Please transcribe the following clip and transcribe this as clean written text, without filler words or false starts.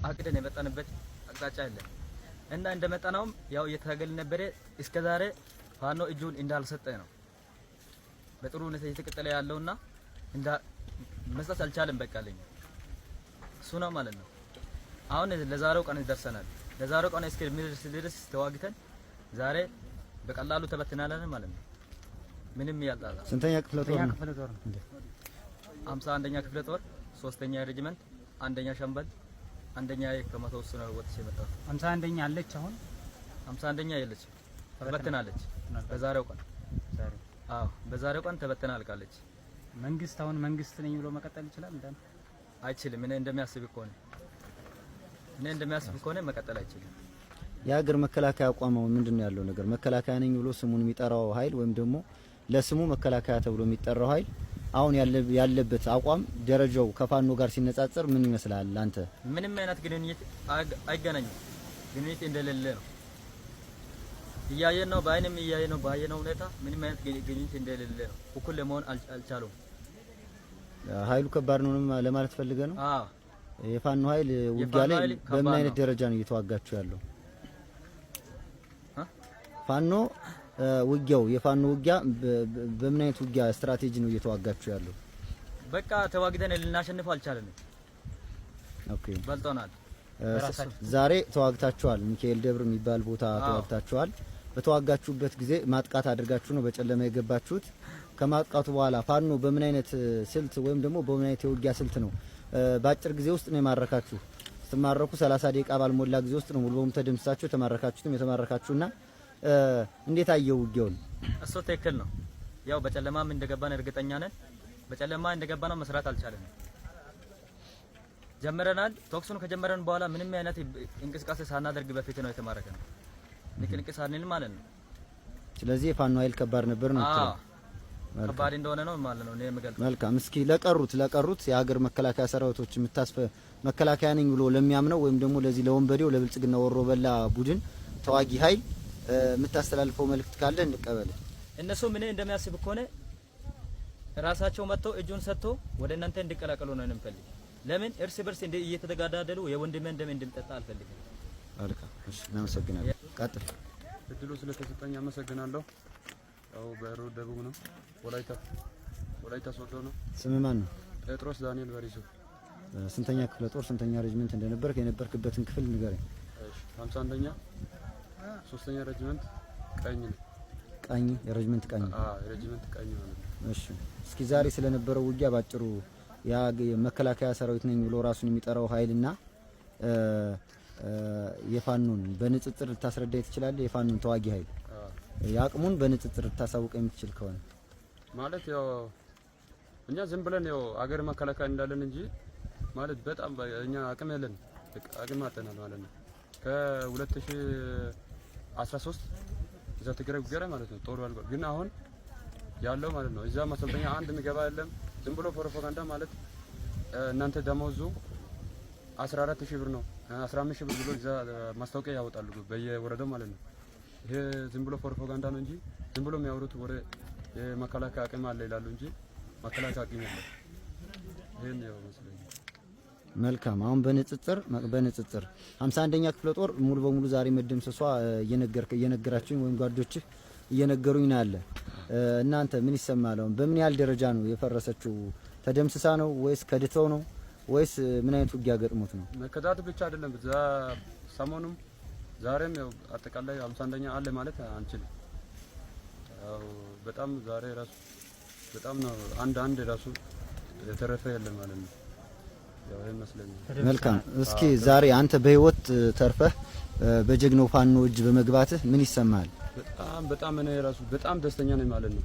አቅደን የመጣንበት አቅጣጫ አለ እና እንደመጣናውም ያው እየታገልን ነበር። እስከዛሬ ፋኖ እጁን እንዳልሰጠ ነው በጥሩ ሁኔታ እየተቀጠለ ያለውና እንዳ መስጠት አልቻለም። በቃለኝ እሱ ነው ማለት ነው። አሁን ለዛሬው ቀን ደርሰናል። ለዛሬው ቀን እስከሚደርስ ድረስ ተዋግተን ዛሬ በቀላሉ ተበትናለን ማለት ነው። ምንም ያልጣላ ስንተኛ ክፍለ ጦር ነው? 51ኛ ክፍለ ጦር 3ኛ ሬጂመንት 1ኛ ሻምበል 1ኛ ከመቶ ውስጥ ነው ወጥቼ መጣሁ። 51ኛ አለች አሁን 51ኛ የለች ተበትናለች። በዛሬው ቀን አዎ በዛሬው ቀን ተበትና አልቃለች። መንግስት አሁን መንግስት ነኝ ብሎ መቀጠል ይችላል እንዴ? አይችልም። እኔ እንደሚያስብ ከሆነ መቀጠል አይችልም። የሀገር መከላከያ አቋማው ምንድነው ያለው ነገር? መከላከያ ነኝ ብሎ ስሙን የሚጠራው ኃይል ወይም ደግሞ ለስሙ መከላከያ ተብሎ የሚጠራው ኃይል አሁን ያለበት አቋም ደረጃው ከፋኖ ጋር ሲነጻጸር ምን ይመስላል? አንተ ምንም አይነት ግንኙነት አይገናኝም። ግንኙነት እንደሌለ ነው እያየን ነው። በአይንም እያየን ነው። ባየነው ሁኔታ ምንም አይነት ግንኙነት እንደሌለ ነው። እኩል ለመሆን አልቻሉም። ኃይሉ ከባድ ነው ለማለት ፈልገ ነው? አዎ የፋኖ ኃይል ውጊያ ላይ በምን አይነት ደረጃ ነው እየተዋጋችሁ ያለው? ፋኖ ውጊያው የፋኖ ውጊያ በምን አይነት ውጊያ ስትራቴጂ ነው እየተዋጋችሁ ያለው? በቃ ተዋግተን ልናሸንፈው አልቻለንም። ኦኬ በልጦናል። ዛሬ ተዋግታችኋል። ሚካኤል ደብር የሚባል ቦታ ተዋግታችኋል። በተዋጋችሁበት ጊዜ ማጥቃት አድርጋችሁ ነው በጨለማ የገባችሁት። ከማጥቃቱ በኋላ ፋኖ በምን አይነት ስልት ወይም ደግሞ በምን አይነት የውጊያ ስልት ነው በአጭር ጊዜ ውስጥ ነው የማረካችሁ? ስትማረኩ 30 ደቂቃ ባልሞላ ጊዜ ውስጥ ነው ሙሉ በሙሉ ተደምስሳችሁ የተማረካችሁና እንዴት አየው ውጊያውን? እሱ ትክክል ነው። ያው በጨለማም እንደገባን እርግጠኛ ነን። በጨለማ እንደገባን መስራት አልቻለንም። ጀመረናል። ተኩሱን ከጀመረን በኋላ ምንም አይነት እንቅስቃሴ ሳናደርግ በፊት ነው የተማረከን። ንቅንቅ ሳንል ማለት ነው። ስለዚህ የፋኖ ኃይል ከባድ ነበር ነው? አዎ ከባድ እንደሆነ ነው ማለት ነው። እኔ የምገልጸው። መልካም። እስኪ ለቀሩት የሀገር መከላከያ ሰራዊቶች መከላከያ ነኝ ብሎ ለሚያምነው ወይም ደግሞ ለዚህ ለወንበዴው ለብልጽግና ወሮ በላ ቡድን ተዋጊ ኃይል የምታስተላልፈው መልእክት ካለ እንቀበል። እነሱ ምን እንደሚያስብ ከሆነ ራሳቸው መጥተው እጁን ሰጥቶ ወደ እናንተ እንዲቀላቀሉ ነው እንፈልግ። ለምን እርስ በርስ እየተጋዳደሉ የወንድሜን ደም እንድንጠጣ አልፈልግም። መልካም። እሺ እናመሰግናለን። ቀጥል። እድሉ ስለተሰጠኝ አመሰግናለሁ። ያው በሩ ደቡብ ነው። ወላይታ ሶዶ ነው። ስም ማን ነው? ጴጥሮስ ዳንኤል በሪሶ። ስንተኛ ክፍለ ጦር ስንተኛ ሬጂመንት እንደነበርክ የነበርክበትን ክፍል ንገረኝ። እሺ 51ኛ 3ኛ ሬጂመንት ቀኝ ነው። ቀኝ የሬጂመንት ቀኝ? አዎ የሬጂመንት ቀኝ ማለት ነው። እሺ እስኪ ዛሬ ስለነበረው ውጊያ ባጭሩ የመከላከያ ሰራዊት ነኝ ብሎ ራሱን የሚጠራው ኃይልና የፋኖን በንጽጽር ልታስረዳኝ ትችላለህ? የፋኖን ተዋጊ ኃይል ያቅሙን በንጽጽር ልታሳውቅ የምትችል ከሆነ ማለት ያው እኛ ዝም ብለን ያው አገር መከላከያ እንዳለን እንጂ ማለት በጣም እኛ አቅም የለን አቅም አጥተናል ማለት ነው። ከ2013 እዛ ትግራይ ጉገራ ማለት ነው ጦሩ አልባ ግን አሁን ያለው ማለት ነው እዛ ማሰልጠኛ አንድ የሚገባ የለም። ዝም ብሎ ፕሮፓጋንዳ ማለት እናንተ ደሞዙ 14000 ብር ነው 15000 ብር ብሎ እዛ ማስታወቂያ ያወጣሉ በየወረዳው ማለት ነው። ይሄ ዝም ብሎ ፕሮፓጋንዳ ነው እንጂ ዝም ብሎ የሚያወሩት ወሬ የመከላከያ አቅም አለ ይላሉ እንጂ መከላከያ አቅም የለም። ይሄን ያው መስለኝ። መልካም። አሁን በንጽጽር 51ኛ ክፍለ ጦር ሙሉ በሙሉ ዛሬ መደምሰሷ እየነገራችሁኝ ወይም ጓዶችህ እየነገሩኝ ነው ያለ። እናንተ ምን ይሰማል? አሁን በምን ያህል ደረጃ ነው የፈረሰችው? ተደምስሳ ነው ወይስ ከድተው ነው ወይስ ምን አይነት ውጊያ ገጥሞት ነው? መከዳት ብቻ አይደለም። ሰሞኑም ዛሬም ያው አጠቃላይ 51ኛ አለ ማለት አንችልም። ያው በጣም ዛሬ ራሱ በጣም ነው አንድ ራሱ የተረፈ የለም ማለት ነው። ያው ይሄን መስለኝ። መልካም። እስኪ ዛሬ አንተ በህይወት ተርፈህ በጀግናው ፋኖ እጅ በመግባትህ ምን ይሰማል? በጣም እኔ ራሱ በጣም ደስተኛ ነኝ ማለት ነው።